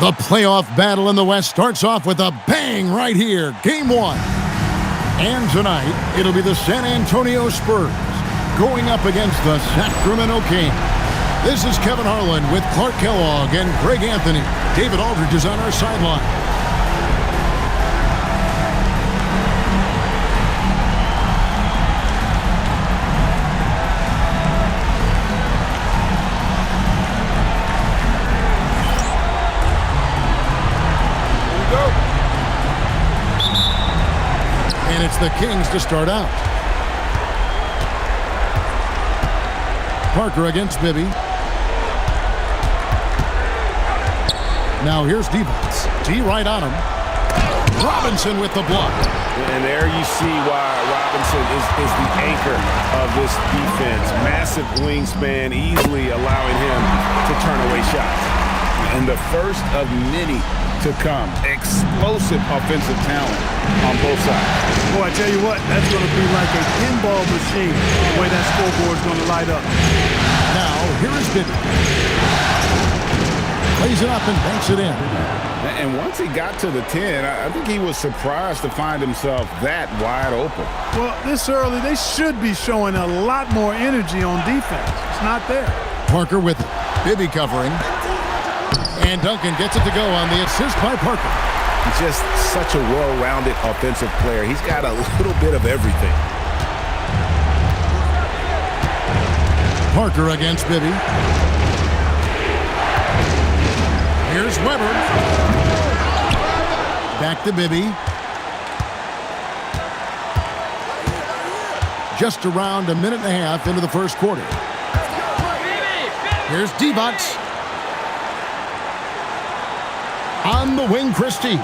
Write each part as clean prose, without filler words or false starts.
The playoff battle in the West starts off with a bang right here. Game 1. And tonight, it'll be the San Antonio Spurs going up against the Sacremento Kings. This is Kevin Harlan with Clark Kellogg and Greg Anthony. David Aldridge is on our sideline. And it's the Kings to start out. Parker against Bibby. Now here's D-Bots. D right on him. Robinson with the block. And there you see why Robinson is the anchor of this defense. Massive wingspan, easily allowing him to turn away shots. And the first of many to come. Explosive offensive talent on both sides. Boy, I tell you what, that's going to be like a pinball machine, the way that scoreboard's going to light up. Now, here is Bibby. Plays it up and banks it in. And once he got to the 10, I think he was surprised to find himself that wide open. Well, this early, they should be showing a lot more energy on defense. It's not there. Parker with it. Bibby covering. And Duncan gets it to go on the assist by Parker. He's just such a well-rounded offensive player. He's got a little bit of everything. Parker against Bibby. Here's Weber. Back to Bibby. Just around a minute and a half into the first quarter. Here's D-Bots. On the wing, Christie.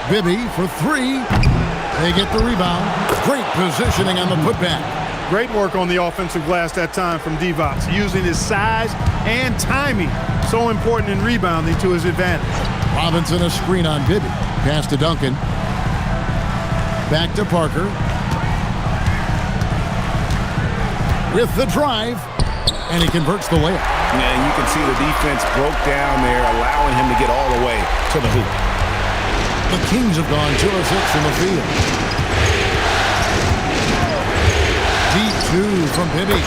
Bibby for 3. They get the rebound. Great positioning on the putback. Great work on the offensive glass that time from Divac, using his size and timing. So important in rebounding to his advantage. Robinson a screen on Bibby. Pass to Duncan. Back to Parker. With the drive. And he converts the layup. And you can see the defense broke down there, allowing him to get all the way to the hoop. The Kings have gone 2 of 6 from the field. Deep 2 from Bibby.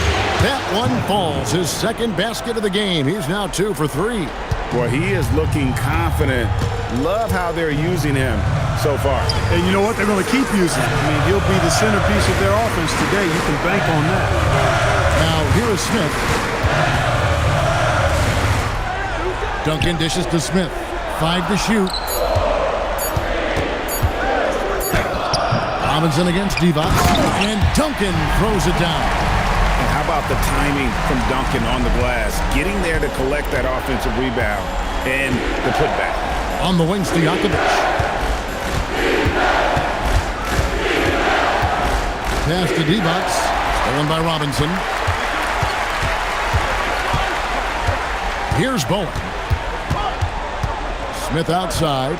That one falls. His second basket of the game. He's now 2 for 3. Boy, he is looking confident. Love how they're using him so far. And you know what? They're going to keep using him. I mean, he'll be the centerpiece of their offense today. You can bank on that. Now, here is Smith. Duncan dishes to Smith. 5 to shoot. Robinson against Divac. And Duncan throws it down. And how about the timing from Duncan on the glass? Getting there to collect that offensive rebound and the putback. On the wing, Stojakovic. Pass to Divac. Stolen by Robinson. Here's Bowen. Smith outside.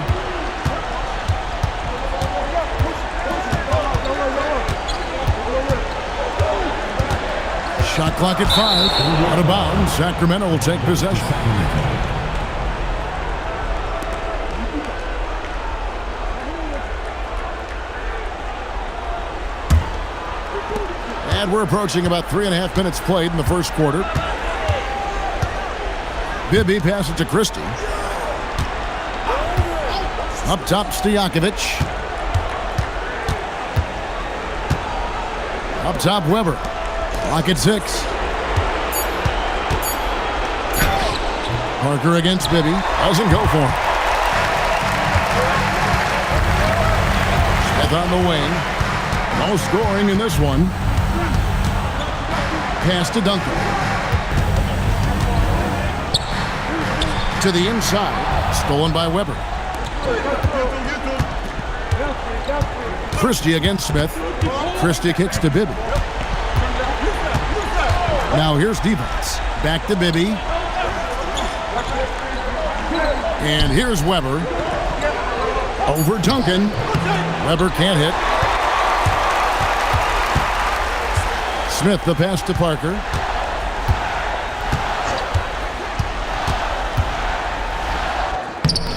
Shot clock at 5. Out of bounds. Sacramento will take possession. And we're approaching about 3.5 minutes played in the first quarter. Bibby passes to Christie. Up top, Stojakovic. Up top, Weber. Clock at 6. Parker against Bibby. Doesn't go for him. Smith on the wing. No scoring in this one. Pass to Duncan. To the inside. Stolen by Weber. Christie against Smith. Christie kicks to Bibby. Now here's Divac. Back to Bibby. And here's Weber. Over Duncan. Weber can't hit. Smith the pass to Parker.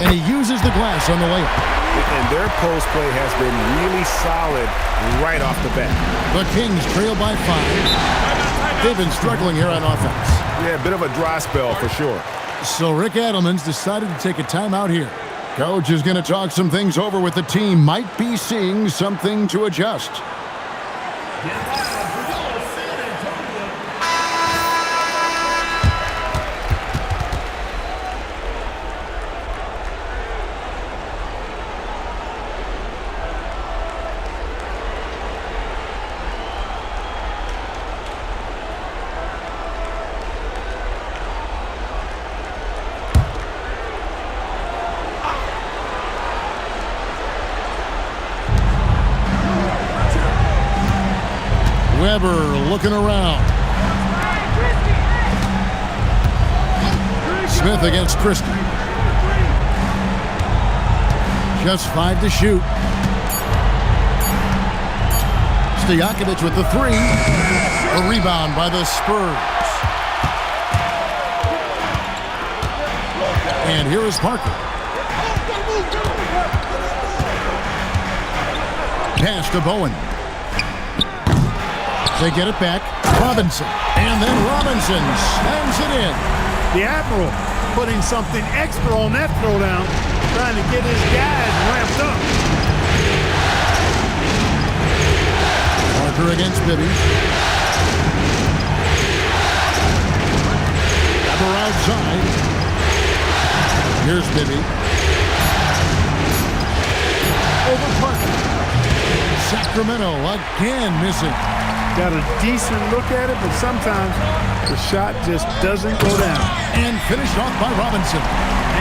and he uses the glass on the layup. And their post play has been really solid right off the bat. The Kings trail by 5. They've been struggling here on offense. Yeah, a bit of a dry spell for sure. So Rick Adelman's decided to take a timeout here. Coach is going to talk some things over with the team. Might be seeing something to adjust. Weber looking around. Smith against Christie. Just 5 to shoot. Stojakovic with the 3. A rebound by the Spurs. And here is Parker. Pass to Bowen. They get it back. Robinson. And then Robinson slams it in. The Admiral putting something extra on that throwdown, trying to get his guys ramped up. Parker against Bibby. Weber outside. Here's Bibby. Over Parker. Sacremento again missing. Got a decent look at it, but sometimes the shot just doesn't go down. And finished off by Robinson.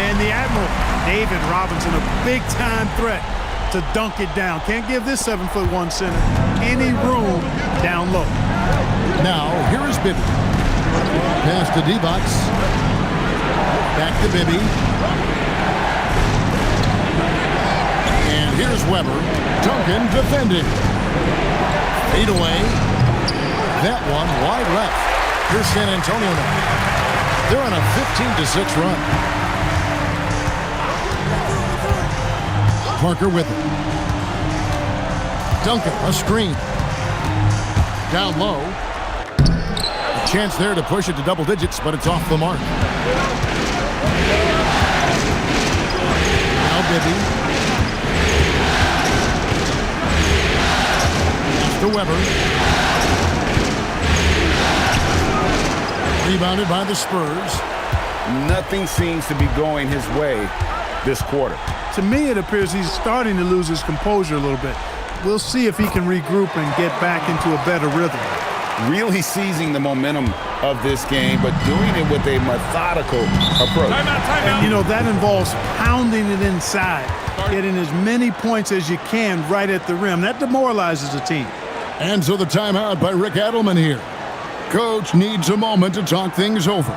And the Admiral, David Robinson, a big-time threat to dunk it down. Can't give this 7'1" center any room down low. Now, here is Bibby. Pass to D-Box. Back to Bibby. And here's Weber. Duncan defending. Fade away. That one wide left. Here's San Antonio now. They're on a 15-6 run. Parker with it. Duncan, a screen. Down low. A chance there to push it to double digits, but it's off the mark. Now Bibby. Pass to Weber. Rebounded by the Spurs. Nothing seems to be going his way this quarter. To me, it appears he's starting to lose his composure a little bit. We'll see if he can regroup and get back into a better rhythm. Really seizing the momentum of this game, but doing it with a methodical approach. And, you know, that involves pounding it inside, getting as many points as you can right at the rim. That demoralizes the team. And so the timeout by Rick Adelman here. Coach needs a moment to talk things over.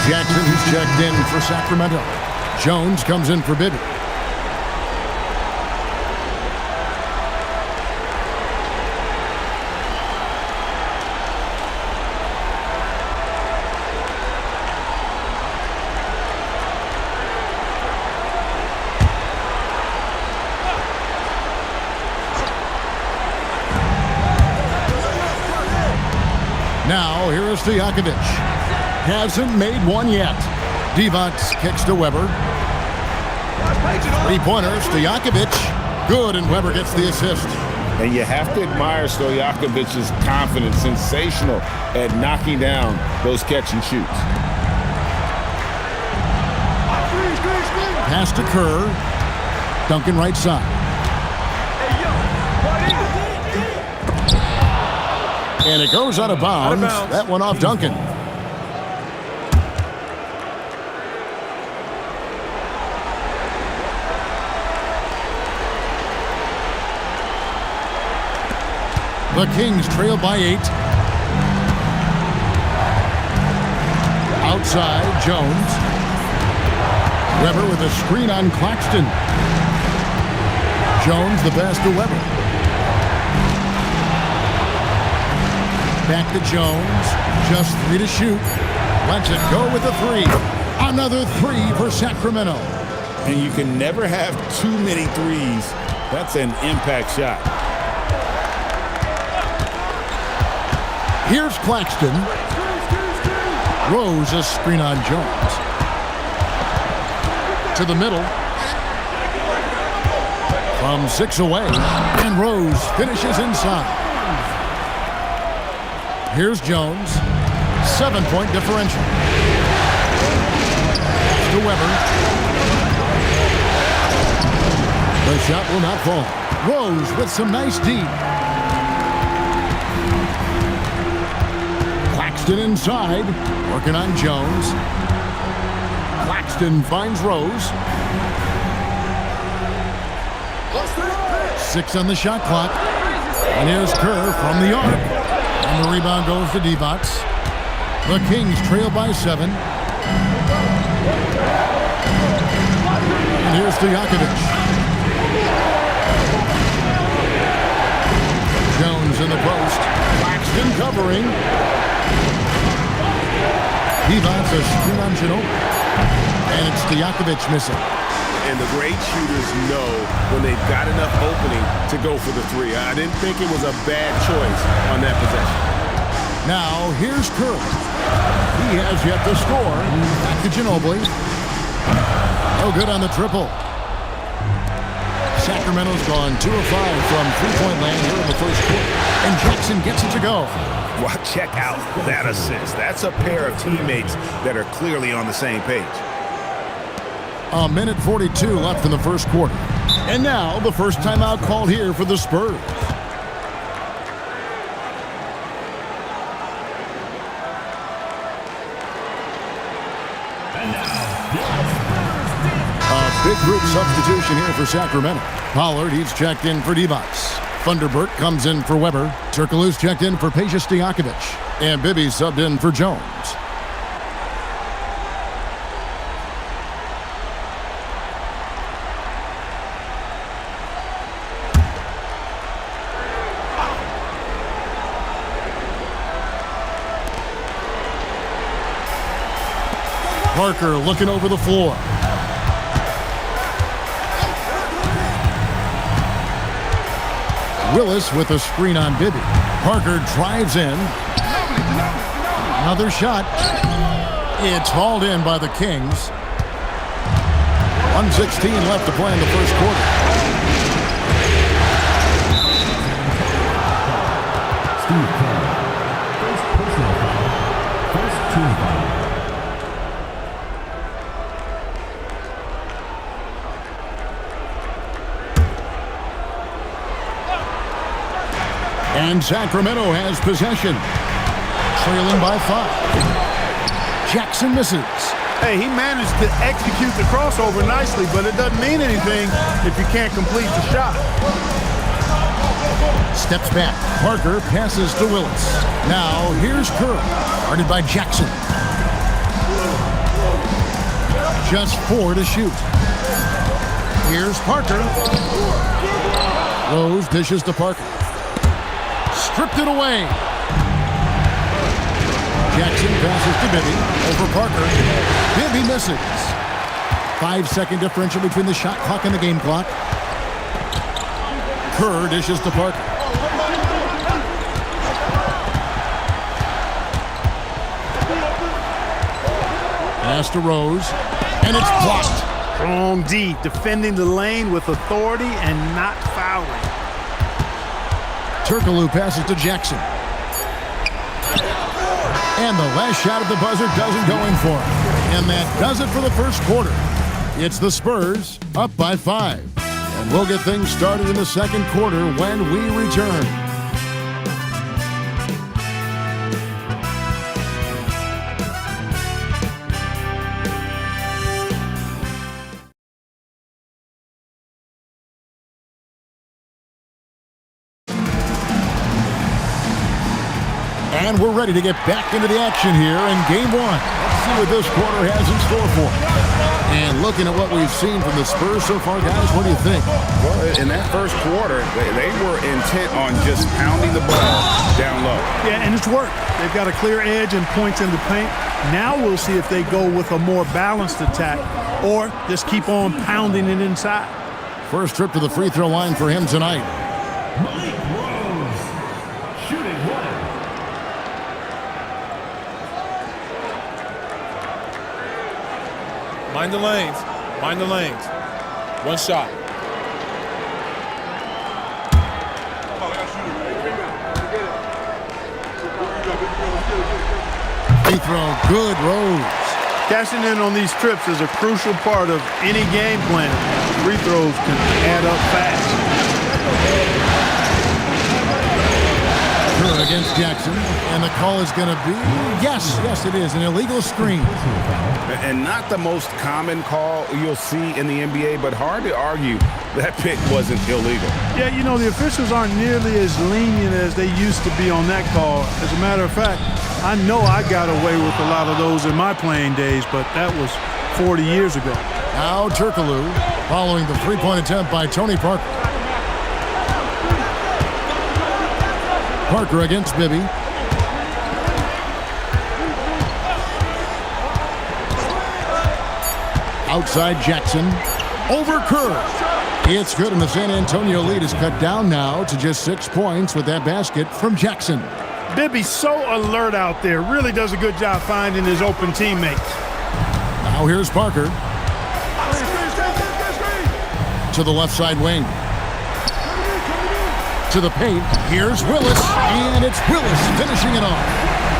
Jackson, who's checked in for Sacramento. Jones comes in for Bibby. Now, here is Stojakovic. Hasn't made one yet. Divac kicks to Weber. Three-pointer, Stojakovic. Good, and Weber gets the assist. And you have to admire Stojakovic's confidence. Sensational at knocking down those catch and shoots. Pass to Kerr. Duncan right side. And it goes out of bounds. That one off Duncan. The Kings trail by 8. Outside, Jones. Weber with a screen on Claxton. Jones the pass to Weber. Back to Jones. Just 3 to shoot. Lets it go with a 3. Another 3 for Sacramento. And you can never have too many threes. That's an impact shot. Here's Claxton. Rose a screen on Jones. To the middle. From 6 away. And Rose finishes inside. Here's Jones. 7-point differential. To Weber. The shot will not fall. Rose with some nice D. Claxton inside. Working on Jones. Claxton finds Rose. 6 on the shot clock. And here's Kerr from the arc. And the rebound goes to Divac. The Kings trail by 7. And here's Stojakovic. Jones in the post. Claxton covering. Divac a screen on Ginobili. And it's Stojakovic missing. And the great shooters know when they've got enough opening to go for the 3. I didn't think it was a bad choice on that possession. Now, here's Kerr. He has yet to score. Back to Ginobili. No good on the triple. Sacramento's gone 2 of 5 from three-point land here in the first quarter. And Jackson gets it to go. Well, check out that assist. That's a pair of teammates that are clearly on the same page. A minute 42 left in the first quarter. And now, the first timeout called here for the Spurs. Big group substitution here for Sacramento. Pollard, he's checked in for Divac. Thunderbird comes in for Weber. Turkoglu's checked in for Peja Stojakovic. And Bibby subbed in for Jones. Parker looking over the floor. Willis with a screen on Bibby. Parker drives in. Another shot. It's hauled in by the Kings. 1:16 left to play in the first quarter. Steve Kerr. First personal foul. First team foul. And Sacramento has possession. Trailing by 5. Jackson misses. Hey, he managed to execute the crossover nicely, but it doesn't mean anything if you can't complete the shot. Steps back. Parker passes to Willis. Now here's Kerr. Guarded by Jackson. Just 4 to shoot. Here's Parker. Rose dishes to Parker. Stripped it away. Jackson passes to Bibby. Over Parker. Bibby misses. 5-second differential between the shot clock and the game clock. Kerr dishes to Parker. Pass to Rose. And it's blocked. Strong D, defending the lane with authority and not fouling. Turkoglu passes to Jackson. And the last shot at the buzzer doesn't go in for him. And that does it for the first quarter. It's the Spurs up by 5. And we'll get things started in the second quarter when we return. And we're ready to get back into the action here in Game 1. see what this quarter has in store for them. And looking at what we've seen from the Spurs so far, guys, what do you think? Well, in that first quarter, they were intent on just pounding the ball down low. Yeah, and it's worked. They've got a clear edge and points in the paint. Now we'll see if they go with a more balanced attack or just keep on pounding it inside. First trip to the free throw line for him tonight. Shooting one. Mind the lanes. Mind the lanes. One shot. Free throw, good. Rose. Cashing in on these trips is a crucial part of any game plan. Free throws can add up fast. Curry against Jackson, and the call is going to be, yes, it is, an illegal screen. And not the most common call you'll see in the NBA, but hard to argue that pick wasn't illegal. Yeah, you know, the officials aren't nearly as lenient as they used to be on that call. As a matter of fact, I know I got away with a lot of those in my playing days, but that was 40 years ago. Now Turkoglu following the three-point attempt by Tony Parker. Parker against Bibby. Outside Jackson. Over Kerr. It's good, and the San Antonio lead is cut down now to just 6 points with that basket from Jackson. Bibby's so alert out there. Really does a good job finding his open teammates. Now here's Parker. To the left side wing. To the paint. Here's Willis. And it's Willis finishing it off.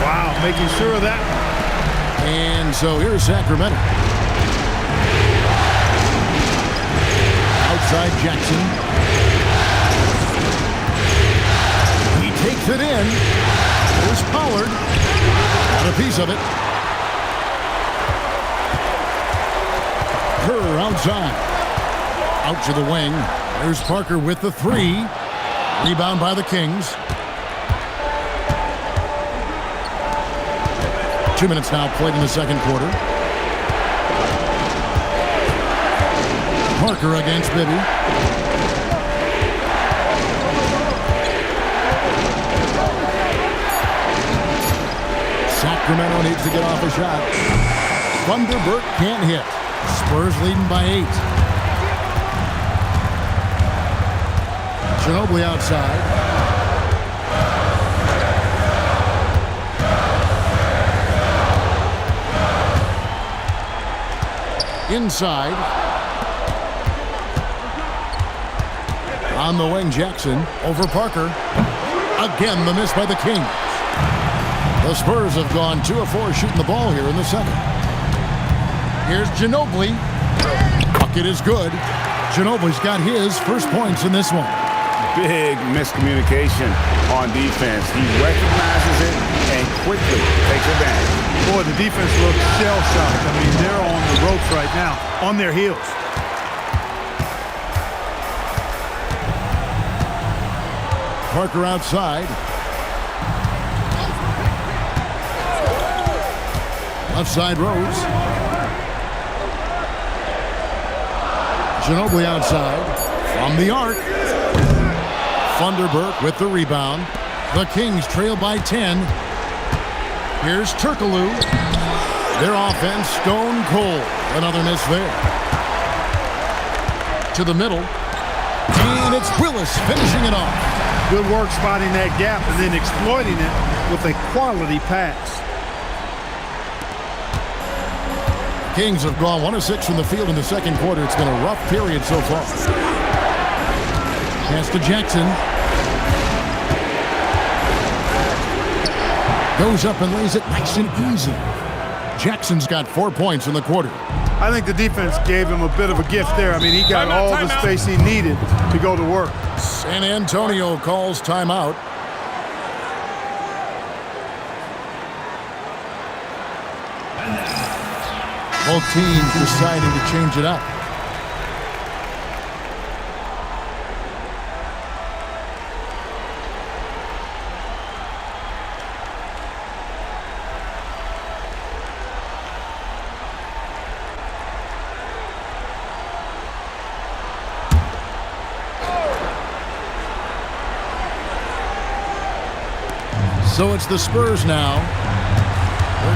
Wow, making sure of that. And so here's Sacremento. Outside Jackson. He takes it in. There's Pollard. Got a piece of it. Kerr outside. Out to the wing. There's Parker with the three. Rebound by the Kings. 2 minutes now played in the second quarter. Parker against Bibby. Sacramento needs to get off a shot. Thunderbird can't hit. Spurs leading by 8. Ginobili outside. Inside. On the wing, Jackson over Parker. Again, the miss by the Kings. The Spurs have gone 2 of 4 shooting the ball here in the second. Here's Ginobili. Bucket is good. Ginobili's got his first points in this one. Big miscommunication on defense. He recognizes it and quickly takes advantage. Boy, the defense looks shell-shocked. I mean, they're on the ropes right now, on their heels. Parker outside. Left side Rose. Ginobili outside. From the arc. Thunderbird with the rebound. The Kings trail by 10. Here's Turkoglu. Their offense stone cold. Another miss there. To the middle. And it's Willis finishing it off. Good work spotting that gap and then exploiting it with a quality pass. Kings have gone 1 of 6 from the field in the second quarter. It's been a rough period so far. Pass to Jackson. Goes up and lays it nice and easy. Jackson's got 4 points in the quarter. I think the defense gave him a bit of a gift there. I mean, he got all the space he needed to go to work. San Antonio calls timeout. Both teams deciding to change it up. So it's the Spurs now.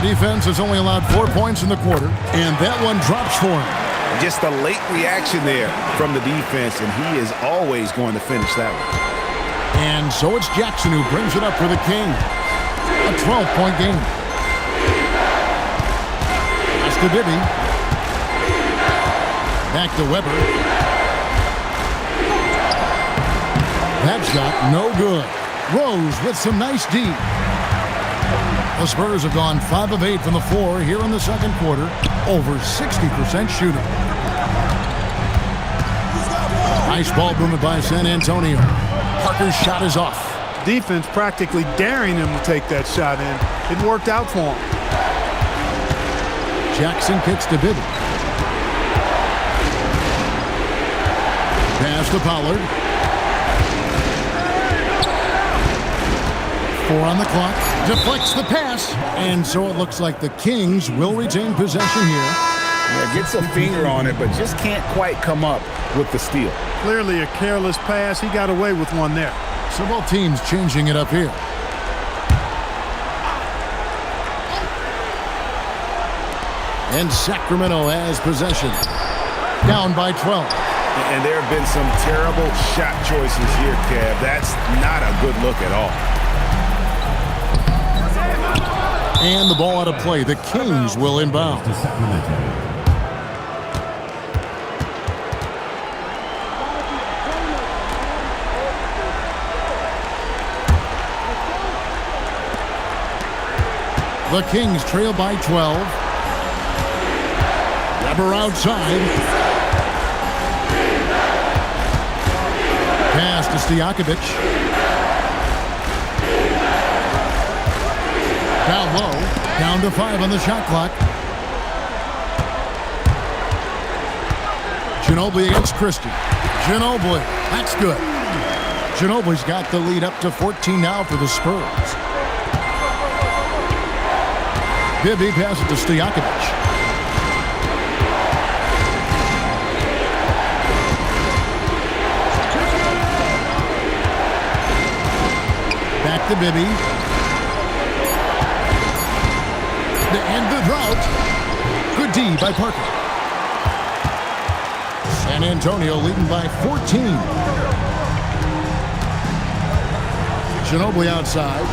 Their defense has only allowed 4 points in the quarter, and that one drops for him. Just a late reaction there from the defense, and he is always going to finish that one. And so it's Jackson who brings it up for the Kings. A 12-point game. That's to Bibby. Back to Weber. That shot, no good. Rose with some nice D. The Spurs have gone 5 of 8 from the floor here in the second quarter. Over 60% shooting. Nice ball movement by San Antonio. Parker's shot is off. Defense practically daring him to take that shot in. It worked out for him. Jackson kicks to Bibby. Pass to Pollard. 4 on the clock. Deflects the pass. And so it looks like the Kings will retain possession here. Yeah, gets a finger on it, but just can't quite come up with the steal. Clearly a careless pass. He got away with one there. So both teams changing it up here. And Sacramento has possession. Down by 12. And there have been some terrible shot choices here, Kev. That's not a good look at all. And the ball out of play. The Kings will inbound. To Sacremento. The Kings trail by 12. Weber outside. Pass to Stojakovic. Down low. Down to 5 on the shot clock. Ginobili against Christie. Ginobili. That's good. Ginobili's got the lead up to 14 now for the Spurs. Bibby passes to Stojakovic. Back to Bibby. And the drought. Good D by Parker. San Antonio leading by 14. Ginobili outside.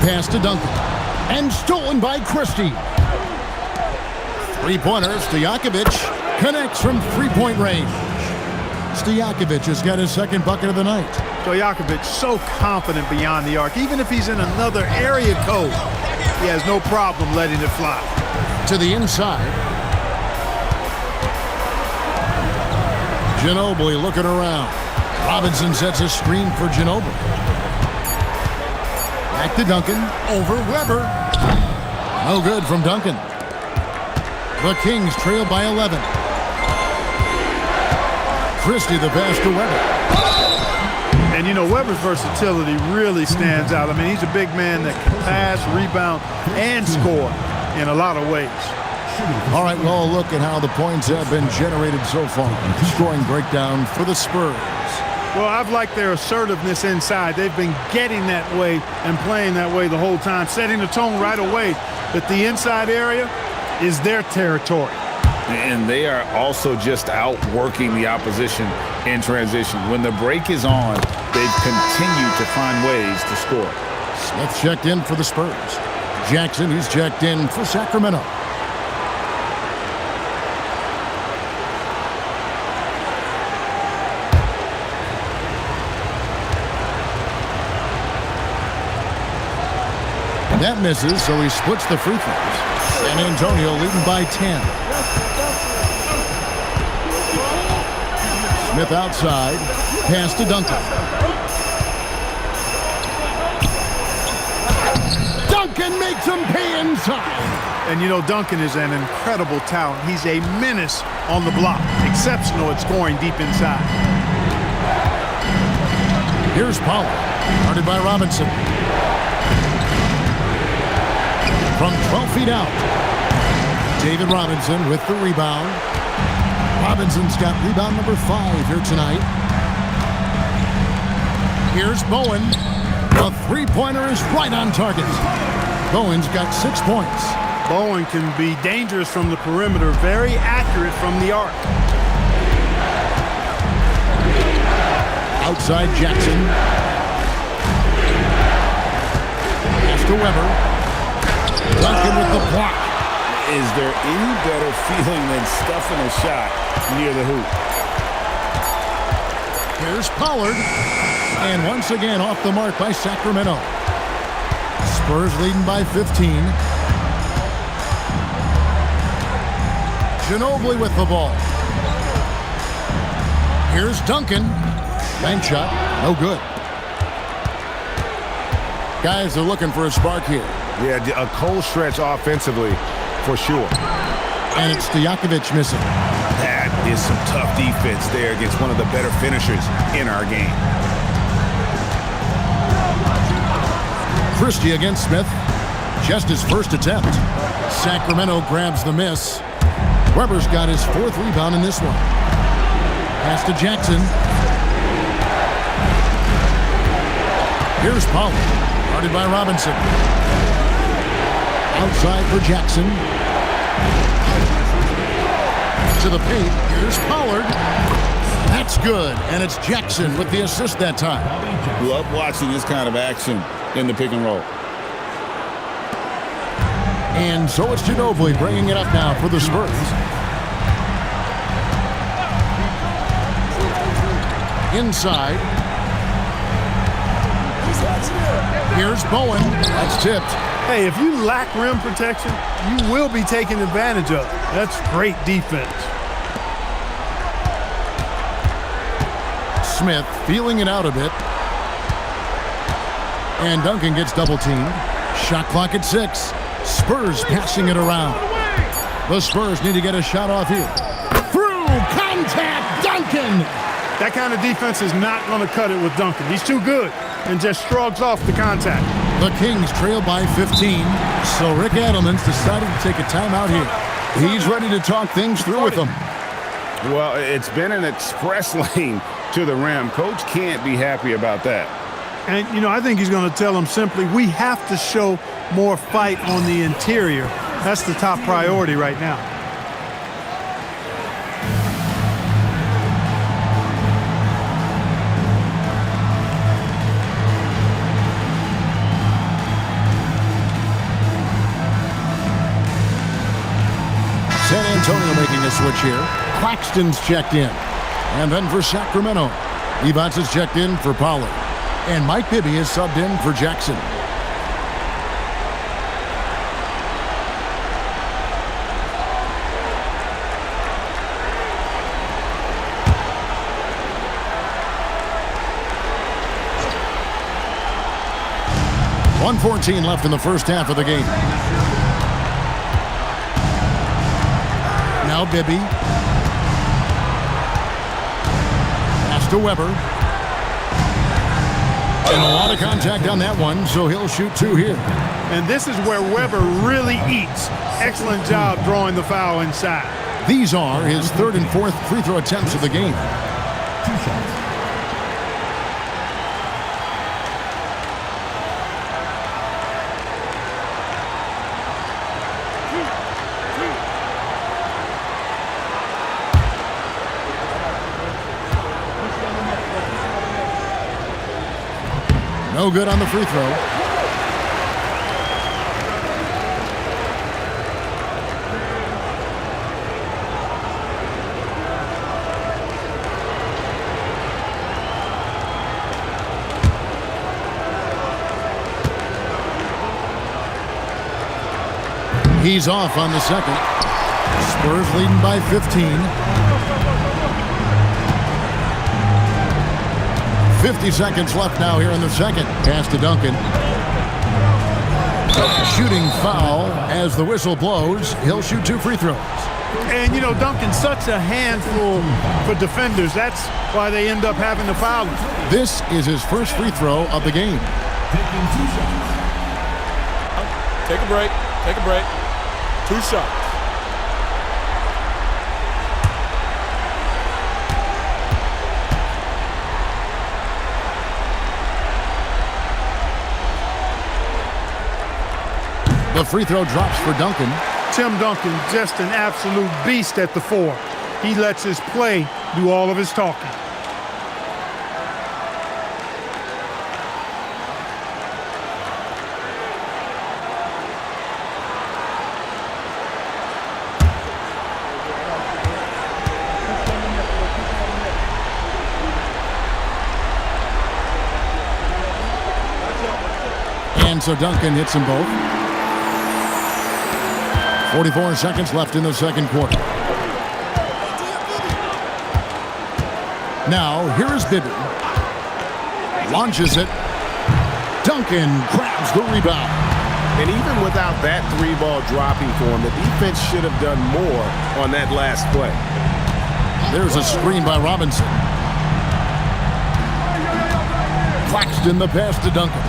Pass to Duncan. And stolen by Christie. Three-pointer. Stojakovic connects from three-point range. Stojakovic has got his second bucket of the night. Stojakovic so confident beyond the arc. Even if he's in another area code, he has no problem letting it fly. To the inside. Ginobili looking around. Robinson sets a screen for Ginobili. Back to Duncan. Over Weber. No good from Duncan. The Kings trail by 11. Christie the pass to Weber. And, you know, Weber's versatility really stands out. I mean, he's a big man that can pass, rebound, and score in a lot of ways. All right, well, look at how the points have been generated so far. Scoring breakdown for the Spurs. Well, I've liked their assertiveness inside. They've been getting that way and playing that way the whole time, setting the tone right away that the inside area is their territory. And they are also just outworking the opposition in transition. When the break is on, they've continued to find ways to score. Smith checked in for the Spurs. Jackson, he's checked in for Sacramento. That misses, so he splits the free throws. San Antonio leading by 10. Smith outside. Pass to Duncan. Duncan makes him pay inside. And, you know, Duncan is an incredible talent. He's a menace on the block. Exceptional at scoring deep inside. Here's Pollard. Guarded by Robinson. From 12 feet out. David Robinson with the rebound. Robinson's got rebound number 5 here tonight. Here's Bowen. The three-pointer is right on target. Bowen's got 6 points. Bowen can be dangerous from the perimeter, very accurate from the arc. Outside Jackson. Pass to Weber. Duncan with the block. Is there any better feeling than stuffing a shot near the hoop? Here's Pollard. And once again off the mark by Sacramento. Spurs leading by 15. Ginobili with the ball. Here's Duncan. Bank shot, no good. Guys are looking for a spark here. Yeah, a cold stretch offensively for sure. And it's Stojakovic missing. That is some tough defense there against one of the better finishers in our game. Christie against Smith. Just his first attempt. Sacramento grabs the miss. Weber's got his 4th rebound in this one. Pass to Jackson. Here's Pollard, guarded by Robinson. Outside for Jackson. To the paint, here's Pollard. That's good, and it's Jackson with the assist that time. Love watching this kind of action in the pick and roll. And so it's Ginobili bringing it up now for the Spurs. Inside. Here's Bowen. That's tipped. Hey, if you lack rim protection, you will be taken advantage of. That's great defense. Smith feeling it out a bit. And Duncan gets double-teamed. Shot clock at 6. Spurs passing it around. The Spurs need to get a shot off here. Through contact, Duncan! That kind of defense is not going to cut it with Duncan. He's too good and just shrugs off the contact. The Kings trail by 15, so Rick Adelman's decided to take a timeout here. He's ready to talk things through with them. Well, it's been an express lane to the rim. Coach can't be happy about that. And, you know, I think he's going to tell them simply, we have to show more fight on the interior. That's the top priority right now. San Antonio making a switch here. Claxton's checked in. And then for Sacramento, Evans is checked in for Pollard. And Mike Bibby is subbed in for Jackson. .114 left in the first half of the game. Now Bibby. Pass to Weber. And a lot of contact on that one, so he'll shoot 2 here. And this is where Weber really eats. Excellent job drawing the foul inside. These are his 3rd and 4th free throw attempts of the game. 2 shots. No good on the free throw. He's off on the second. Spurs leading by 15. 50 seconds left now here in the second. Pass to Duncan. Shooting foul as the whistle blows. He'll shoot 2 free throws. And, you know, Duncan's such a handful for defenders. That's why they end up having to foul him. This is his first free throw of the game. Taking 2 shots. Take a break. Take a break. 2 shots. free throw drops for Duncan. Tim Duncan, just an absolute beast at the 4. He lets his play do all of his talking. And so Duncan hits them both. 44 seconds left in the second quarter. Now, here is Bibby. Launches it. Duncan grabs the rebound. And even without that 3-ball dropping for him, the defense should have done more on that last play. There's a screen by Robinson. Claxton the pass to Duncan.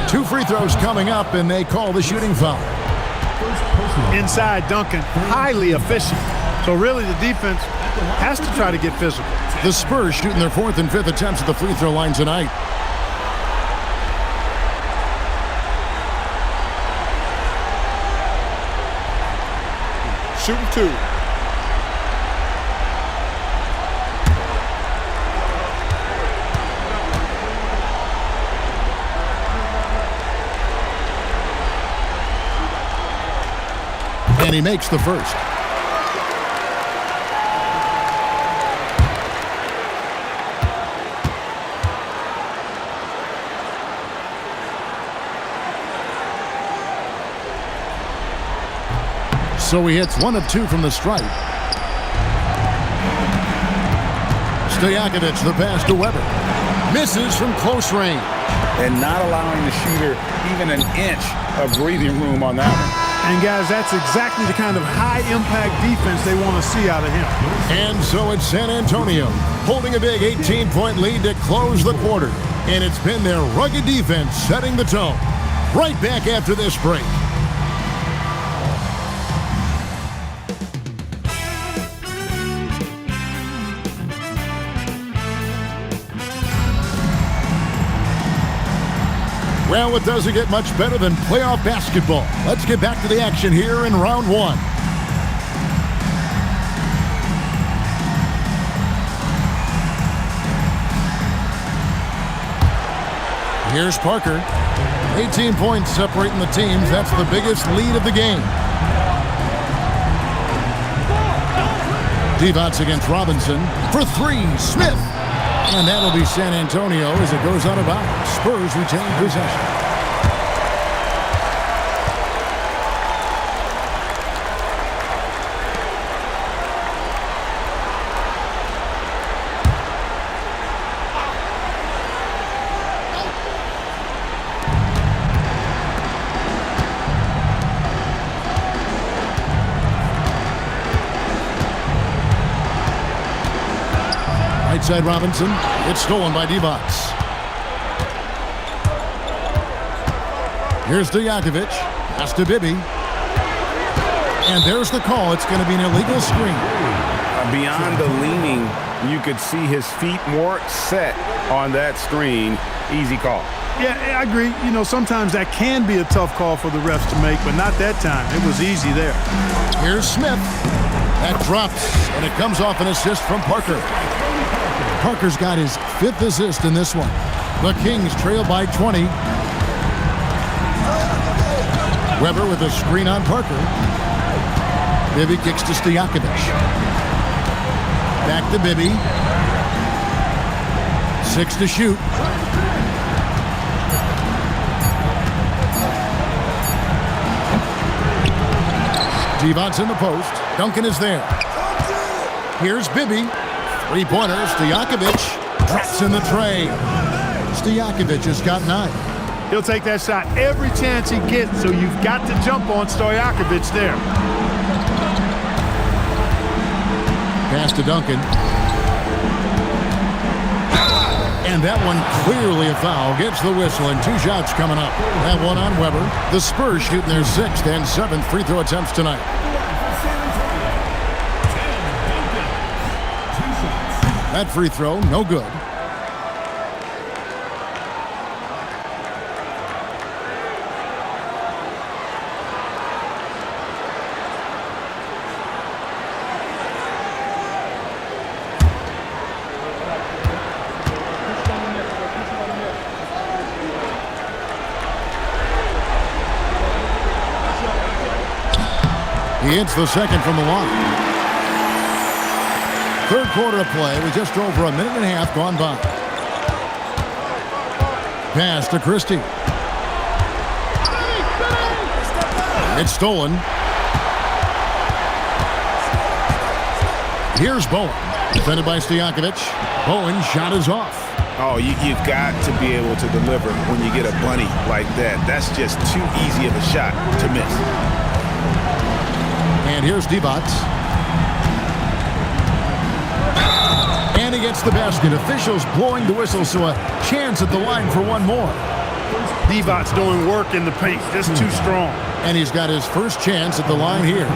2 free throws coming up, and they call the shooting foul. Inside Duncan, highly efficient. So really the defense has to try to get physical. The Spurs shooting their 4th and 5th attempts at the free throw line tonight. Shooting 2. And he makes the first. So he hits 1 of 2 from the stripe. Stojakovic the pass to Weber. Misses from close range. And not allowing the shooter even an inch of breathing room on that one. And guys, that's exactly the kind of high-impact defense they want to see out of him. And so it's San Antonio holding a big 18-point lead to close the quarter. And it's been their rugged defense setting the tone. Right back after this break. Well, it doesn't get much better than playoff basketball. Let's get back to the action here in round 1. Here's Parker. 18 points separating the teams. That's the biggest lead of the game. Divac against Robinson. For 3, Smith. And that'll be San Antonio as it goes out of bounds. Spurs retain possession. Right side Robinson. It's stolen by Divac. Here's Stojakovic. Pass to Bibby. And there's the call. It's going to be an illegal screen. Beyond the leaning, you could see his feet more set on that screen. Easy call. Yeah, I agree. You know, sometimes that can be a tough call for the refs to make, but not that time. It was easy there. Here's Smith. That drops, and it comes off an assist from Parker. Parker's got his 5th assist in this one. The Kings trail by 20. Weber with a screen on Parker. Bibby kicks to Stojakovic. Back to Bibby. 6 to shoot. Divac in the post. Duncan is there. Here's Bibby. 3-pointer. Stojakovic drops in the tray. Stojakovic has got 9. He'll take that shot every chance he gets, so you've got to jump on Stojakovic there. Pass to Duncan. And that one clearly a foul. Gets the whistle, and 2 shots coming up. That one on Weber. The Spurs shooting their 6th and 7th free throw attempts tonight. That free throw, no good. He hits the second from the line. Third quarter of play with just over a minute and a half gone by. Pass to Christie. It's stolen. Here's Bowen. Defended by Stojakovic. Bowen shot is off. Oh, you've got to be able to deliver when you get a bunny like that. That's just too easy of a shot to miss. And here's Divac. And he gets the basket. Officials blowing the whistle, so a chance at the line for one more. Divac doing work in the paint. Just too strong. And he's got his first chance at the line here.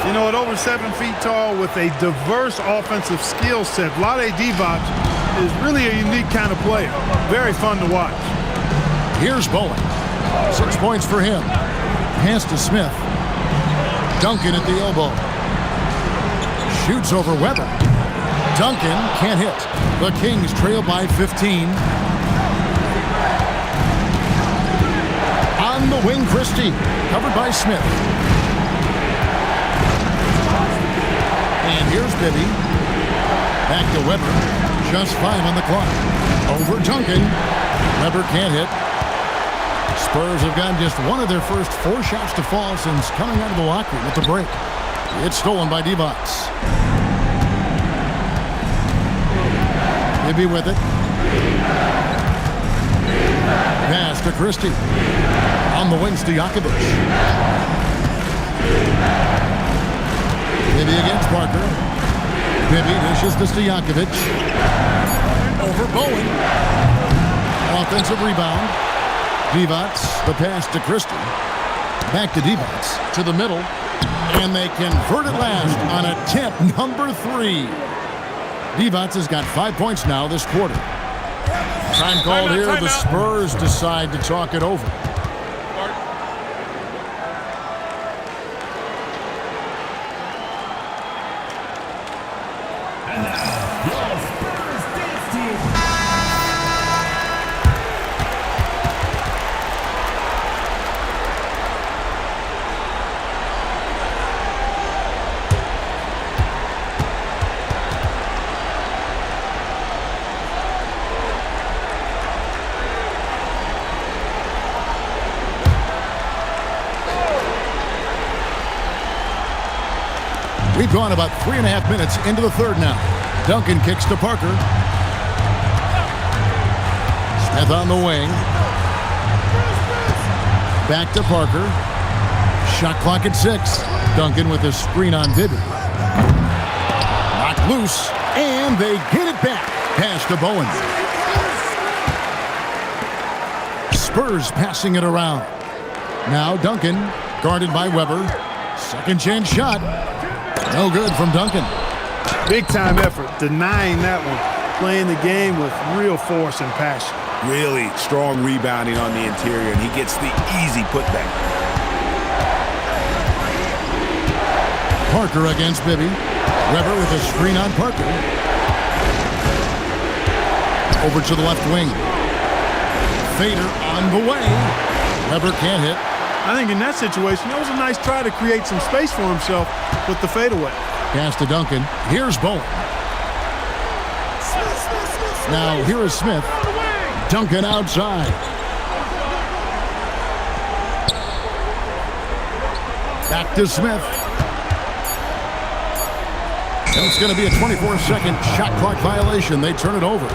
You know, at over 7 feet tall with a diverse offensive skill set, Vlade Divac is really a unique kind of player. Very fun to watch. Here's Bowen. 6 points for him. Pass to Smith. Duncan at the elbow. Shoots over Weber. Duncan can't hit. The Kings trail by 15. On the wing, Christie. Covered by Smith. And here's Bibby. Back to Weber. Just 5 on the clock. Over Duncan. Weber can't hit. Spurs have gotten just one of their first 4 shots to fall since coming out of the locker room at the break. It's stolen by Divac. Bibby with it. Pass to Christie. On the wing, Stojakovic. Bibby against Parker. Bibby dishes to Stojakovic. Over Bowen. Offensive rebound. Divac, the pass to Christie. Back to Divac, to the middle. And they convert at last on attempt number 3. Divac has got 5 points now this quarter. Time called here. The Spurs decide to talk it over. We've gone about 3.5 minutes into the third now. Duncan kicks to Parker. Smith on the wing. Back to Parker. Shot clock at 6. Duncan with a screen on Bibby. Knocked loose, and they get it back. Pass to Bowen. Spurs passing it around. Now Duncan, guarded by Weber. Second chance shot. No good from Duncan. Big time effort, denying that one. Playing the game with real force and passion. Really strong rebounding on the interior, and he gets the easy putback. Parker against Bibby. Weber with a screen on Parker. Over to the left wing. Fader on the way. Weber can't hit. I think in that situation, that was a nice try to create some space for himself with the fadeaway. Pass to Duncan. Here's Bowen. Now here is Smith. Duncan outside. Back to Smith. And it's going to be a 24-second shot clock violation. They turn it over.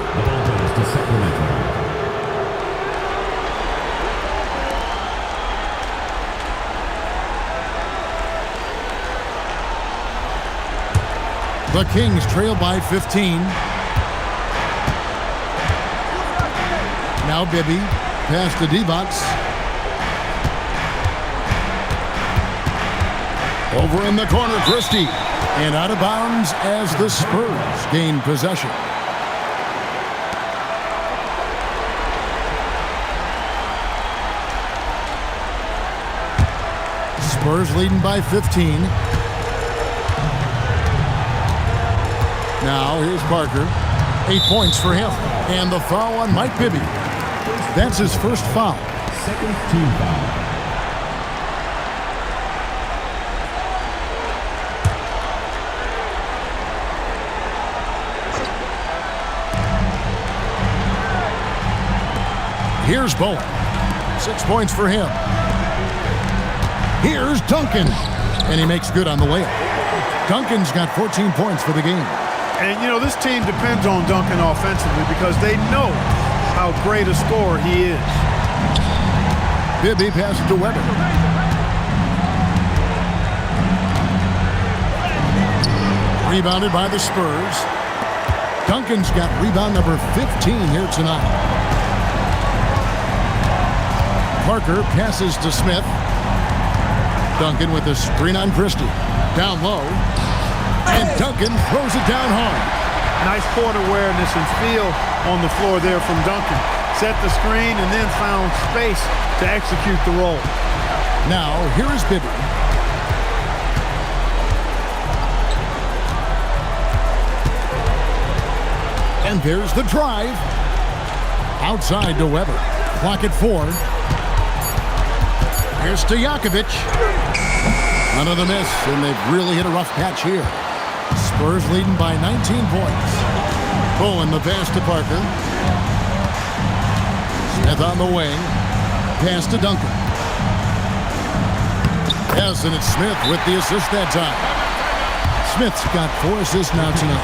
The Kings trail by 15. Now Bibby. Pass to Divac. Over in the corner, Christie. And out of bounds as the Spurs gain possession. Spurs leading by 15. Now here's Parker. 8 points for him. And the foul on Mike Bibby. That's his first foul. Second team foul. Here's Bowen. 6 points for him. Here's Duncan. And he makes good on the layup. Duncan's got 14 points for the game. And, you know, this team depends on Duncan offensively because they know how great a scorer he is. Bibby passes to Weber. Rebounded by the Spurs. Duncan's got rebound number 15 here tonight. Parker passes to Smith. Duncan with a screen on Christie. Down low. And Duncan throws it down hard. Nice court awareness and feel on the floor there from Duncan. Set the screen and then found space to execute the roll. Now, here is Bibby. And there's the drive. Outside to Weber. Clock at 4. Here's Stojakovic. Another miss, and they've really hit a rough patch here. Spurs leading by 19 points. Bowen the pass to Parker. Smith on the wing. Pass to Duncan. Yes, and it's Smith with the assist that time. Smith's got 4 assists now tonight.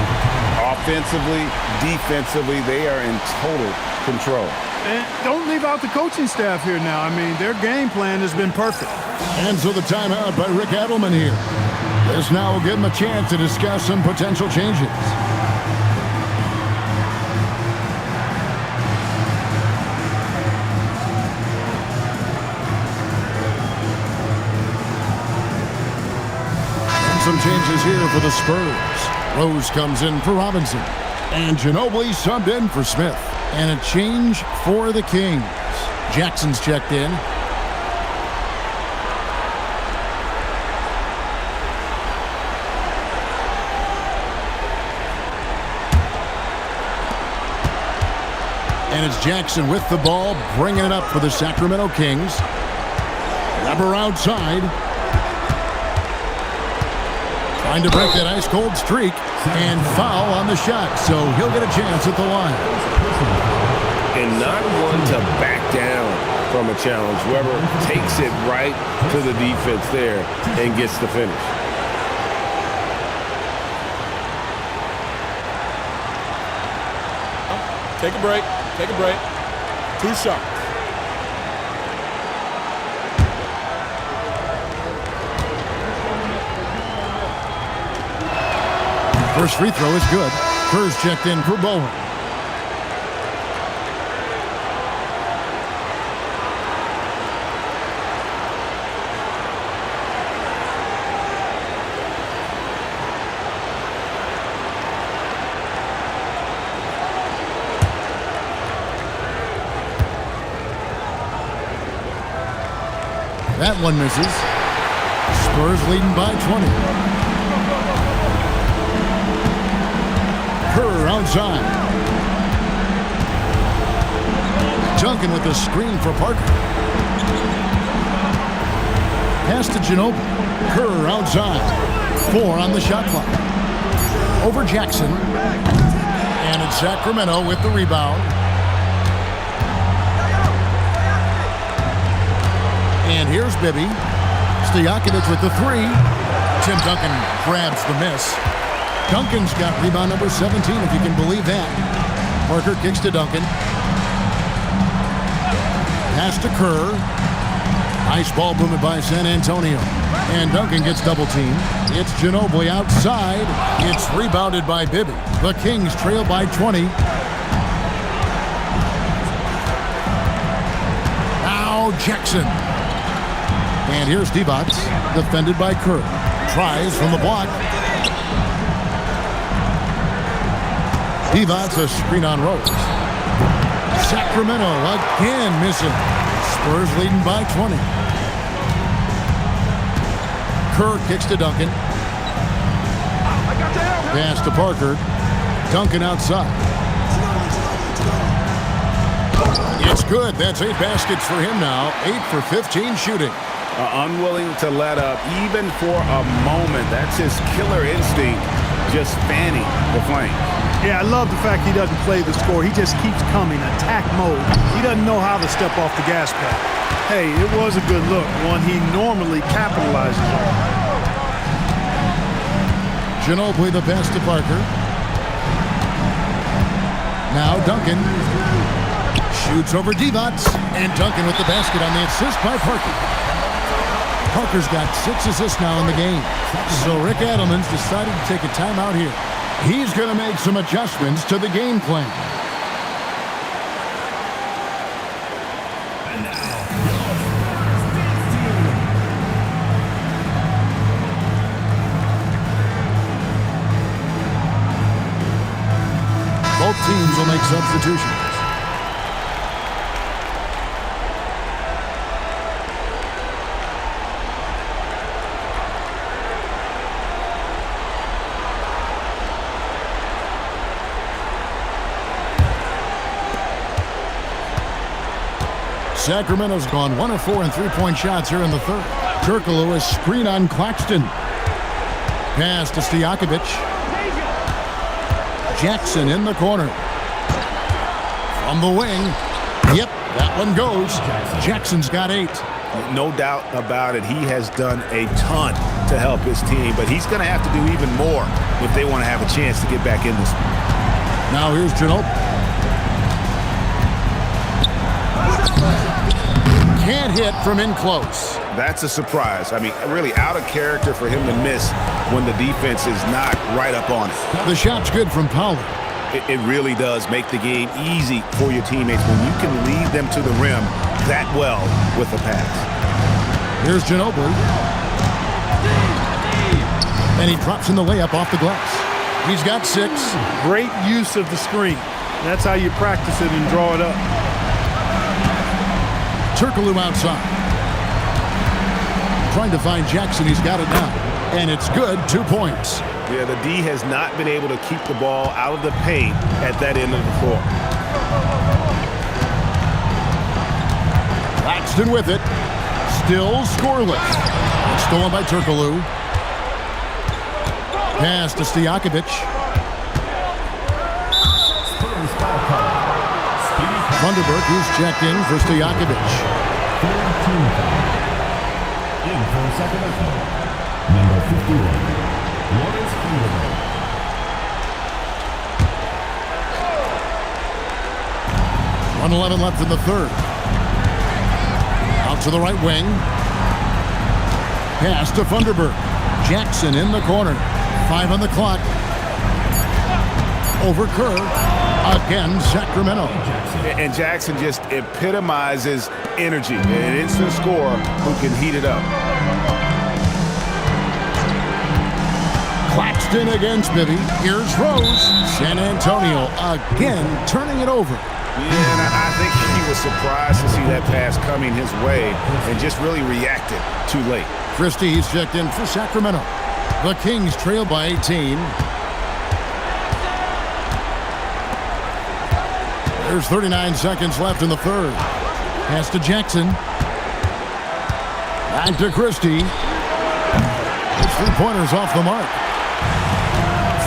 Offensively, defensively, they are in total control. And don't leave out the coaching staff here now. I mean, their game plan has been perfect. And so the timeout by Rick Adelman here. This now will give him a chance to discuss some potential changes. And some changes here for the Spurs. Rose comes in for Robinson. And Ginobili subbed in for Smith. And a change for the Kings. Jackson's checked in. And it's Jackson with the ball, bringing it up for the Sacramento Kings. Weber outside. Trying to break that ice-cold streak. And foul on the shot, so he'll get a chance at the line. And not one to back down from a challenge. Weber takes it right to the defense there and gets the finish. Take a break. Take a break. 2 shots. First free throw is good. Kerr's checked in for Bowen. That one misses. Spurs leading by 20. Kerr outside. Duncan with the screen for Parker. Pass to Ginobili. Kerr outside. 4 on the shot clock. Over Jackson. And it's Sacramento with the rebound. And here's Bibby. Stojakovic with the 3. Tim Duncan grabs the miss. Duncan's got rebound number 17, if you can believe that. Parker kicks to Duncan. Pass to Kerr. Nice ball movement by San Antonio. And Duncan gets double teamed. It's Ginobili outside. It's rebounded by Bibby. The Kings trail by 20. Now Jackson. And here's Divac, defended by Kerr. Tries from the block. Divac a screen on Rose. Sacramento again missing. Spurs leading by 20. Kerr kicks to Duncan. Pass to Parker. Duncan outside. good. That's 8 baskets for him now. 8 for 15 shooting. Unwilling to let up even for a moment. That's his killer instinct, just fanning the flame. Yeah, I love the fact he doesn't play the score. He just keeps coming, attack mode. He doesn't know how to step off the gas pedal. Hey, it was a good look, one he normally capitalizes on. Ginobili the pass to Parker. Now Duncan. Shoots over Divac. And Duncan with the basket on the assist by Parker. Parker's got 6 assists now in the game. So Rick Adelman's decided to take a timeout here. He's going to make some adjustments to the game plan. Both teams will make substitutions. Sacramento's gone 1 of 4 in three-point shots here in the third. Turkoglu is screen on Claxton. Pass to Stojakovic. Jackson in the corner. From the wing. Yep, that one goes. Jackson's got 8. No doubt about it. He has done a ton to help his team, but he's going to have to do even more if they want to have a chance to get back in this one. Now here's Ginobili. Can't hit from in close. That's a surprise. I mean, really out of character for him to miss when the defense is not right up on it. The shot's good from Powell. It really does make the game easy for your teammates when you can lead them to the rim that well with a pass. Here's Ginobili. And he drops in the layup off the glass. He's got 6. Great use of the screen. That's how you practice it and draw it up. Turkoglu outside. Trying to find Jackson. He's got it now. And it's good. 2 points. Yeah, the D has not been able to keep the ball out of the paint at that end of the floor. Claxton with it. Still scoreless. It's stolen by Turkoglu. Pass to Stojakovic. Vanderberg, who's checked in for Stojakovic. In for Sacremento, number 51, Lawrence Vanderberg. 1:11 left in the third. Out to the right wing. Pass to Vanderberg. Jackson in the corner. 5 on the clock. Over Kerr. Again, Sacramento. And Jackson just epitomizes energy. An instant scorer who can heat it up. Claxton against Bibby. Here's Rose. San Antonio again turning it over. Yeah, and I think he was surprised to see that pass coming his way and just really reacted too late. Christie, he's checked in for Sacramento. The Kings trail by 18. There's 39 seconds left in the third. Pass to Jackson. Back to Christie. His 3-pointers off the mark.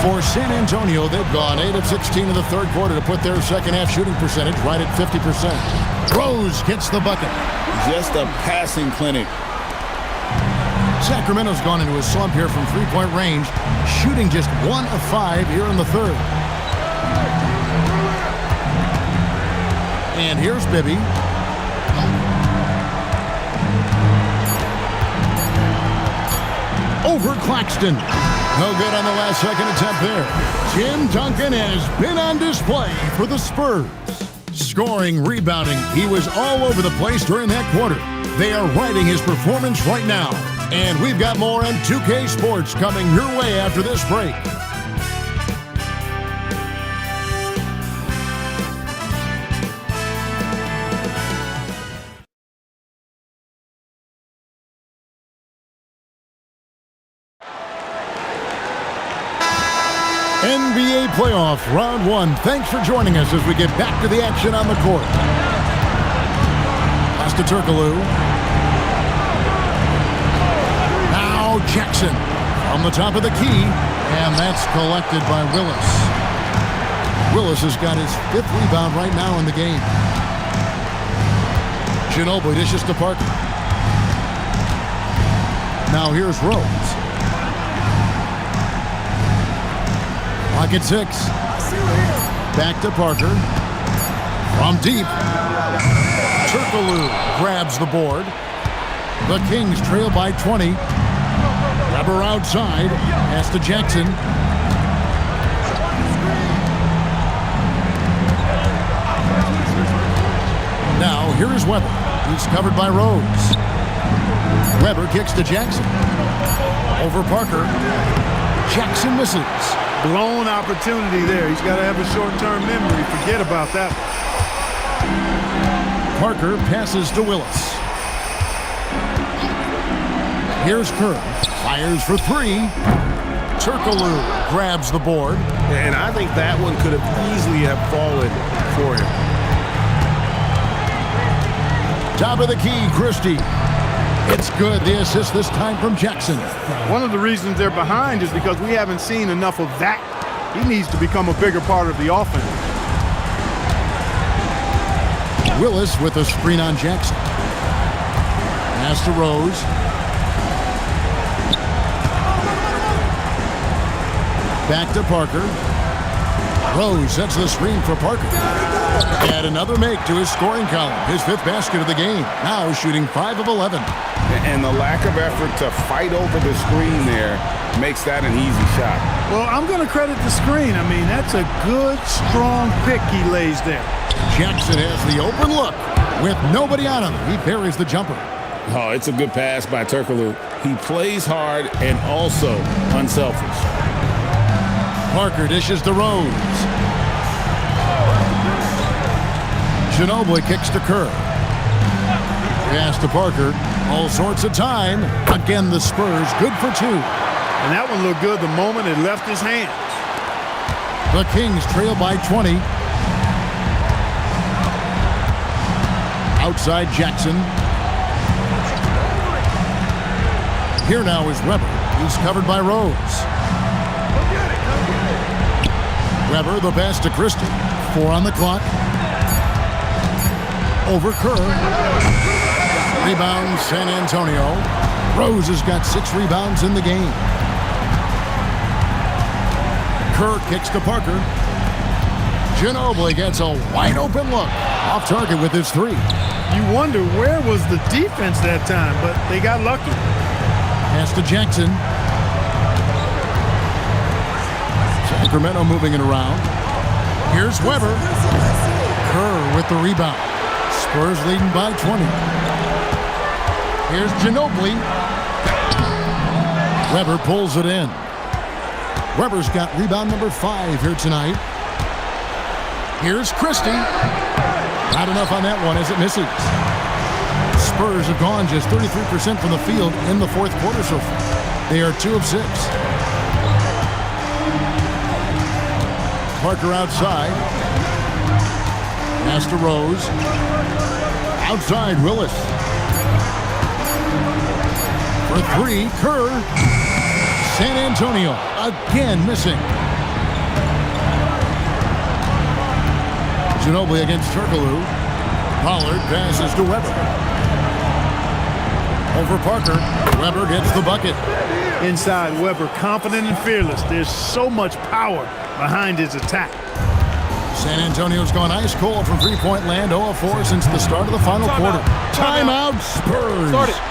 For San Antonio, they've gone 8 of 16 in the third quarter to put their second-half shooting percentage right at 50%. Rose gets the bucket. Just a passing clinic. Sacramento's gone into a slump here from three-point range, shooting just 1 of 5 here in the third. And here's Bibby. Over Claxton. No good on the last second attempt there. Tim Duncan has been on display for the Spurs. Scoring, rebounding, he was all over the place during that quarter. They are riding his performance right now. And we've got more on 2K Sports coming your way after this break. NBA Playoff Round 1. Thanks for joining us as we get back to the action on the court. Pass to Turkoglu. Now Jackson from the top of the key. And that's collected by Willis. Willis has got his 5th rebound right now in the game. Ginobili dishes to Parker. Now here's Rose. Pocket 6. Back to Parker. From deep. Turkoglu grabs the board. The Kings trail by 20. Weber outside. Pass to Jackson. Now here is Weber. He's covered by Rose. Weber kicks to Jackson. Over Parker. Jackson misses. Blown opportunity there. He's got to have a short-term memory. Forget about that. Parker passes to Willis. Here's Kerr. Fires for 3. Turkoglu grabs the board. And I think that one could have easily have fallen for him. Top of the key, Christie. It's good. The assist this time from Jackson. One of the reasons they're behind is because we haven't seen enough of that. He needs to become a bigger part of the offense. Willis with a screen on Jackson. Pass to Rose. Back to Parker. Rose sets the screen for Parker. Add another make to his scoring column. His 5th basket of the game. Now shooting 5 of 11. And the lack of effort to fight over the screen there makes that an easy shot. Well, I'm going to credit the screen. I mean, that's a good, strong pick he lays there. Jackson has the open look. With nobody on him, he buries the jumper. Oh, it's a good pass by Turkoglu. He plays hard and also unselfish. Parker dishes to Rose. Ginobili kicks to Kerr. Pass to Parker. All sorts of time. Again, the Spurs good for 2. And that one looked good the moment it left his hands. The Kings trail by 20. Outside Jackson. Here now is Weber. He's covered by Rose. Weber, the pass to Christie. 4 on the clock. Over Kerr. Rebound, San Antonio. Rose has got 6 rebounds in the game. Kerr kicks to Parker. Ginobili gets a wide open look. Off target with his 3. You wonder where was the defense that time, but they got lucky. Pass to Jackson. Sacremento moving it around. Here's Weber. Kerr with the rebound. Spurs leading by 20. Here's Ginobili. Weber pulls it in. Weber's got rebound number 5 here tonight. Here's Christie. Not enough on that one as it misses. Spurs have gone just 33% from the field in the 4th quarter so far. They are 2 of 6. Parker outside. Pass to Rose. Outside Willis. For 3, Kerr. San Antonio again missing. Ginobili against Turkoglu. Pollard passes to Weber. Over Parker. Weber gets the bucket. Inside Weber, confident and fearless. There's so much power behind his attack. San Antonio's gone ice cold from 3-point land, 0 of 4 since the start of the final quarter. Timeout, Spurs. Start it.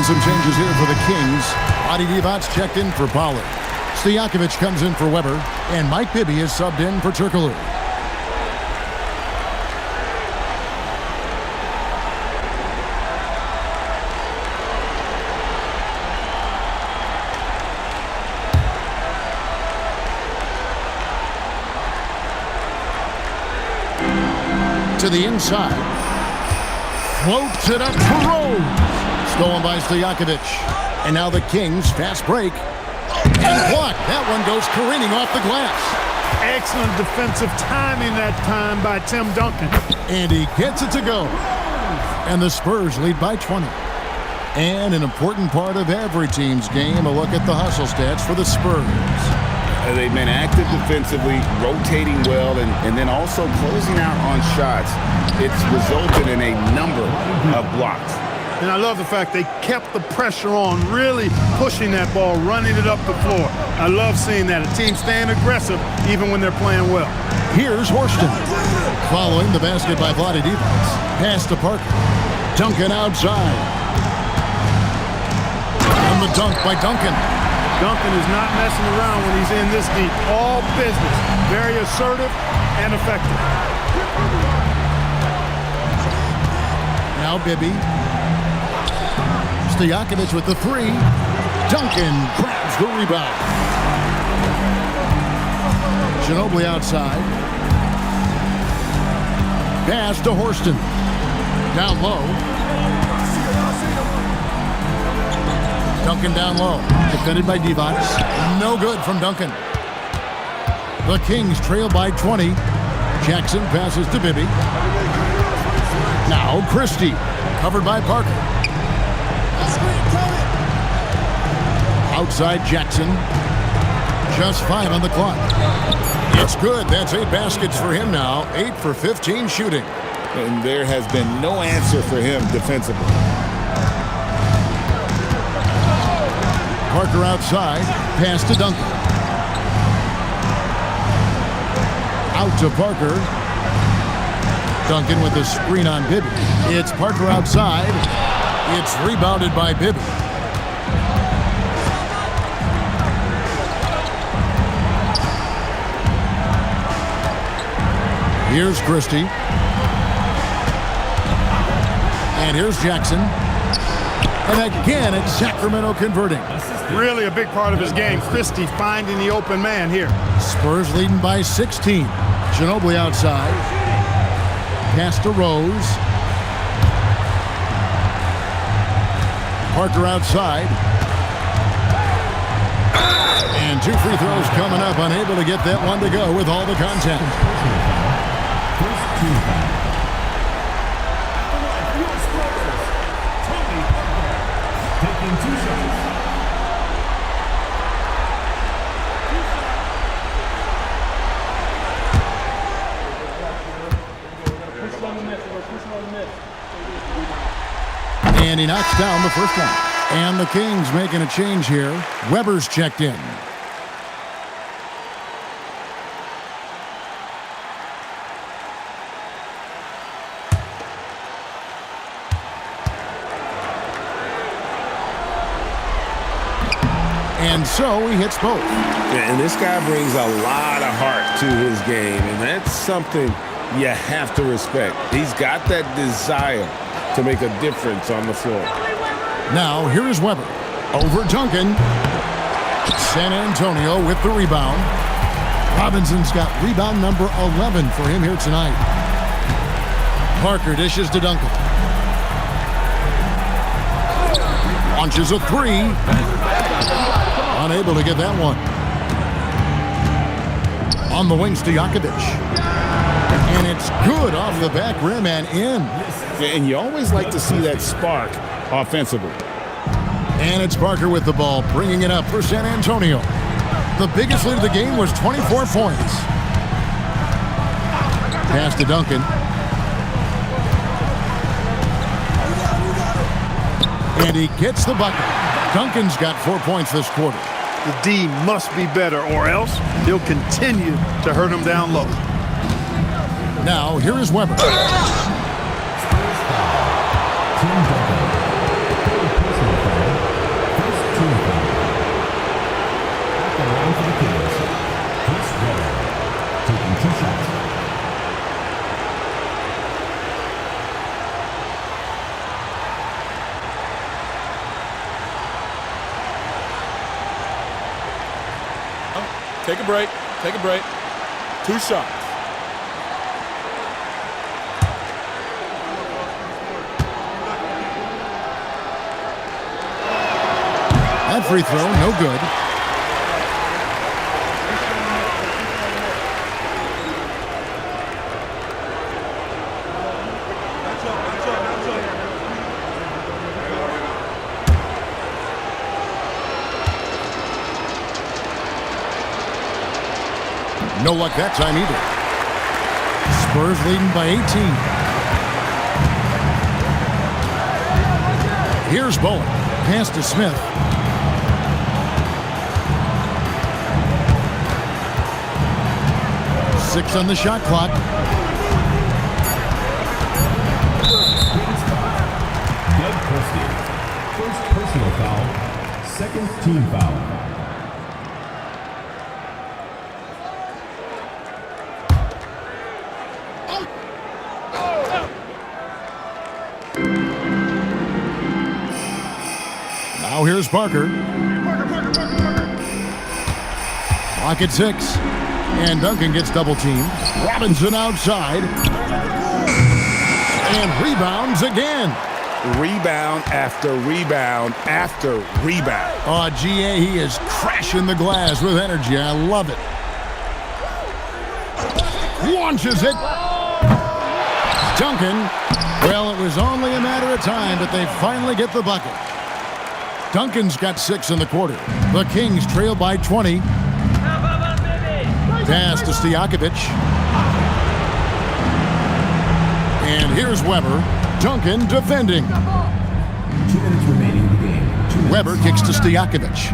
some changes here for the Kings. Adi Divac's checked in for Pollard. Stojakovic comes in for Weber, and Mike Bibby is subbed in for Turkoglu. To the inside. Floats it up to Rose. Stolen by Stojakovic. And now the Kings fast break. And blocked. That one goes careening off the glass. Excellent defensive timing that time by Tim Duncan. And he gets it to go. And the Spurs lead by 20. And an important part of every team's game, a look at the hustle stats for the Spurs. They've been active defensively, rotating well, and then also closing out on shots. It's resulted in a number of blocks. And I love the fact they kept the pressure on, really pushing that ball, running it up the floor. I love seeing that. A team staying aggressive even when they're playing well. Here's Horston. Following the basket by Vlade Divac. Pass to Parker. Duncan outside. And the dunk by Duncan. Duncan is not messing around when he's in this deep. All business. Very assertive and effective. Now Bibby. Stojakovic with the three. Duncan grabs the rebound. Ginobili outside. Pass to Horston. Down low. Duncan down low. Defended by Divac. No good from Duncan. The Kings trail by 20. Jackson passes to Bibby. Now Christie. Covered by Parker. Outside Jackson. Just 5 on the clock. It's good. That's 8 baskets for him now. 8 for 15 shooting. And there has been no answer for him defensively. Parker outside. Pass to Duncan. Out to Parker. Duncan with a screen on Bibby. It's Parker outside. It's rebounded by Bibby. Here's Christie. And here's Jackson. And again, it's Sacramento converting. Really a big part of his game. Christie finding the open man here. Spurs leading by 16. Ginobili outside. Pass to Rose. Parker outside. And 2 free throws coming up. Unable to get that one to go with all the contact. Taking 2 shots. And he knocks down the first one. And the Kings making a change here. Weber's checked in. And so he hits both. And this guy brings a lot of heart to his game, and that's something you have to respect. He's got that desire to make a difference on the floor. Now, here is Weber. Over Duncan. San Antonio with the rebound. Robinson's got rebound number 11 for him here tonight. Parker dishes to Duncan. Launches a three. Unable to get that one. On the wings to Stojakovic. And it's good off the back rim and in. And you always like to see that spark offensively. And it's Parker with the ball, bringing it up for San Antonio. The biggest lead of the game was 24 points. Pass to Duncan. And he gets the bucket. Duncan's got 4 points this quarter. The D must be better, or else he'll continue to hurt him down low. Now, here is Weber. Team Duncan. Personal foul. Take a break. Take a break. 2 shots. That free throw, no good. No luck that time either. Spurs leading by 18. Here's Bowen. Pass to Smith. Six on the shot clock. Doug Christie. First personal foul. Second team foul. Now here's Parker. Clock at 6. And Duncan gets double teamed. Robinson outside. And rebounds again. Rebound after rebound after rebound. Oh, GA, he is crashing the glass with energy. I love it. Launches it. Duncan. Well, it was only a matter of time, but they finally get the bucket. Duncan's got 6 in the quarter. The Kings trail by 20. Pass to Stojakovic. And here's Weber. Duncan defending. 2 minutes remaining in the game. Weber kicks to Stojakovic.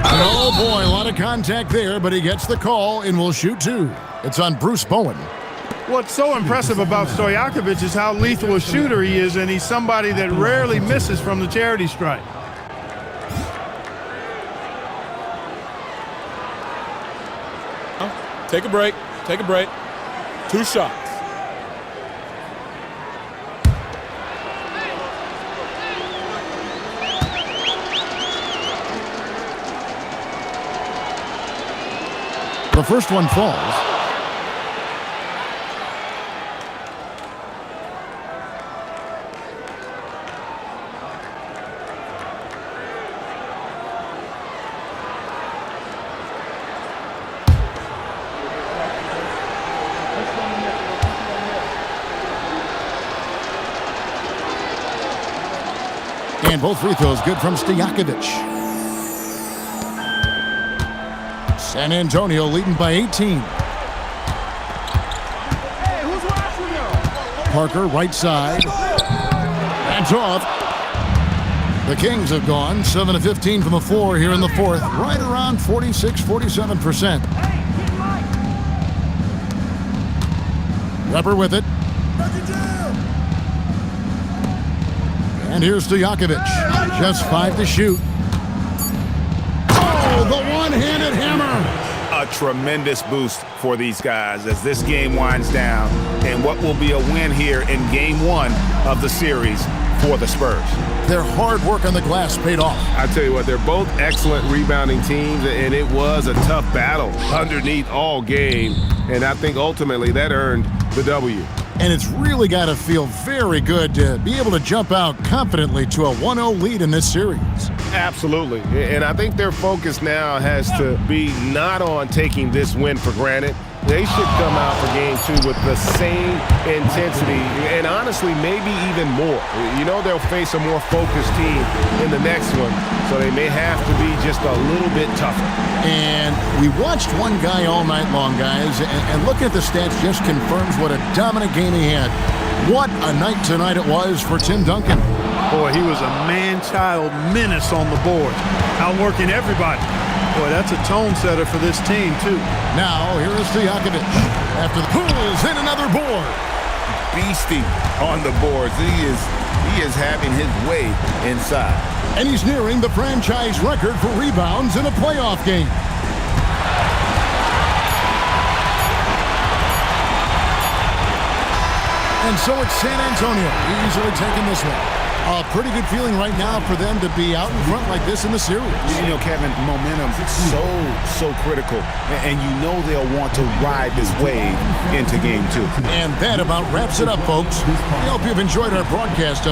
Oh boy, a lot of contact there, but he gets the call and will shoot 2. It's on Bruce Bowen. What's so impressive about Stojakovic is how lethal a shooter he is, and he's somebody that rarely misses from the charity stripe. Take a break. Take a break. 2 shots. The first one falls. And both free throws good from Stojakovic. San Antonio leading by 18. Parker, right side. That's off. The Kings have gone 7 of 15 from the floor here in the fourth. Right around 46-47%. Weber with it. And here's Stojakovic. Just 5 to shoot. Oh, the one-handed hammer. A tremendous boost for these guys as this game winds down and what will be a win here in game 1 of the series for the Spurs. Their hard work on the glass paid off. I tell you what, they're both excellent rebounding teams, and it was a tough battle underneath all game, and I think ultimately that earned the W. And it's really got to feel very good to be able to jump out confidently to a 1-0 lead in this series. Absolutely. And I think their focus now has to be not on taking this win for granted. They should come out for game 2 with the same intensity and honestly maybe even more. You know, they'll face a more focused team in the next one, so they may have to be just a little bit tougher. And we watched one guy all night long, guys, and looking at the stats just confirms what a dominant game he had. What a night tonight it was for Tim Duncan. Boy, he was a man-child menace on the board, outworking everybody. Boy, that's a tone setter for this team, too. Now, here is Stojakovic. After the pulls in another board. Beastie on the boards. He is having his way inside. And he's nearing the franchise record for rebounds in a playoff game. And so it's San Antonio easily taking this one. A pretty good feeling right now for them to be out in front like this in the series. You know, Kevin, momentum so critical. And you know they'll want to ride this wave into game 2. And that about wraps it up, folks. We hope you've enjoyed our broadcast of